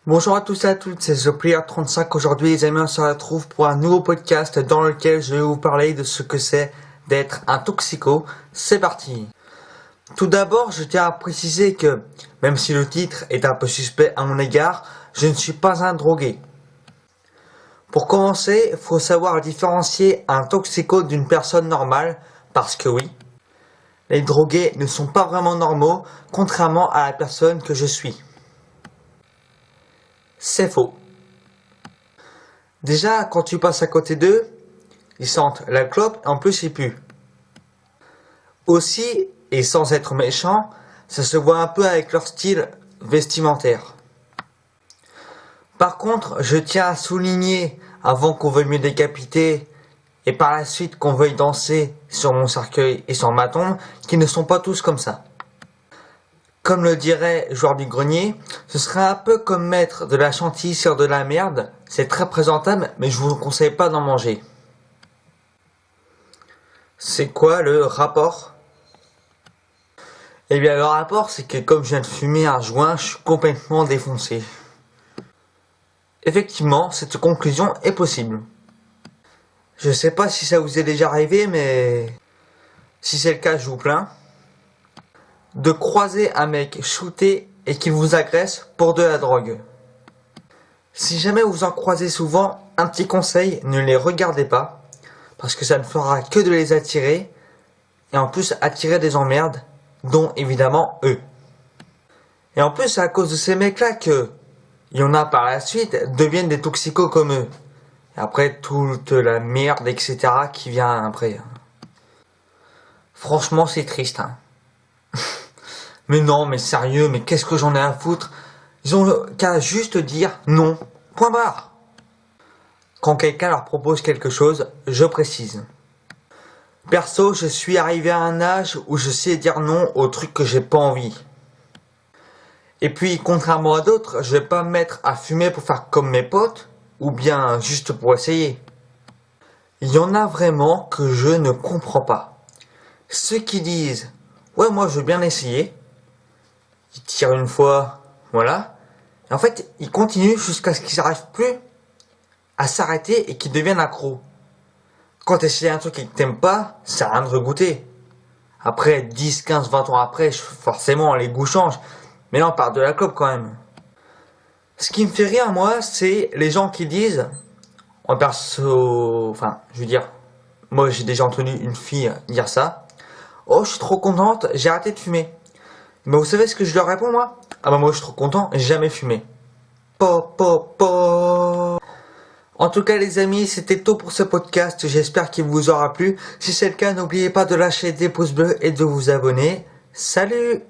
Bonjour à tous et à toutes, c'est ThePlayer35. Aujourd'hui les amis, on se retrouve pour un nouveau podcast dans lequel je vais vous parler de ce que c'est d'être un toxico. C'est parti. Tout d'abord, je tiens à préciser que, même si le titre est un peu suspect à mon égard, je ne suis pas un drogué. Pour commencer, il faut savoir différencier un toxico d'une personne normale, parce que oui, les drogués ne sont pas vraiment normaux, contrairement à la personne que je suis. C'est faux. Déjà, quand tu passes à côté d'eux, ils sentent la clope et en plus ils puent. Aussi, et sans être méchant, ça se voit un peu avec leur style vestimentaire. Par contre, je tiens à souligner, avant qu'on veuille me décapiter, et par la suite qu'on veuille danser sur mon cercueil et sur ma tombe, qu'ils ne sont pas tous comme ça. Comme le dirait Joueur du Grenier, ce serait un peu comme mettre de la chantilly sur de la merde. C'est très présentable, mais je vous conseille pas d'en manger. C'est quoi le rapport? Eh bien, le rapport, c'est que comme je viens de fumer un joint, je suis complètement défoncé. Effectivement, cette conclusion est possible. Je sais pas si ça vous est déjà arrivé, mais si c'est le cas, je vous plains. De croiser un mec shooté et qu'il vous agresse pour de la drogue. Si jamais vous en croisez souvent, un petit conseil, ne les regardez pas, parce que ça ne fera que de les attirer, et en plus attirer des emmerdes, dont évidemment eux. Et en plus, c'est à cause de ces mecs-là que, il y en a par la suite, deviennent des toxicos comme eux. Et après, toute la merde, etc. qui vient après. Franchement, c'est triste, hein. Mais non, mais sérieux, mais qu'est-ce que j'en ai à foutre? Ils ont qu'à juste dire non. Point barre. Quand quelqu'un leur propose quelque chose, je précise. Perso, je suis arrivé à un âge où je sais dire non aux trucs que j'ai pas envie. Et puis, contrairement à d'autres, je vais pas me mettre à fumer pour faire comme mes potes, ou bien juste pour essayer. Il y en a vraiment que je ne comprends pas. Ceux qui disent « Ouais, moi je veux bien essayer », ils tirent une fois, voilà. Et en fait, ils continuent jusqu'à ce qu'ils n'arrivent plus à s'arrêter et qu'ils deviennent accros. Quand tu essaies un truc et que t'aimes pas, ça sert à rien de regoûter. Après 10, 15, 20 ans après, forcément les goûts changent. Mais là on parle de la clope quand même. Ce qui me fait rire moi, c'est les gens qui disent, en perso, enfin je veux dire, moi j'ai déjà entendu une fille dire ça. Oh, je suis trop contente, j'ai arrêté de fumer. Mais vous savez ce que je leur réponds moi? Ah bah moi je suis trop content, j'ai jamais fumé. En tout cas les amis, c'était tout pour ce podcast, j'espère qu'il vous aura plu. Si c'est le cas, n'oubliez pas de lâcher des pouces bleus et de vous abonner. Salut!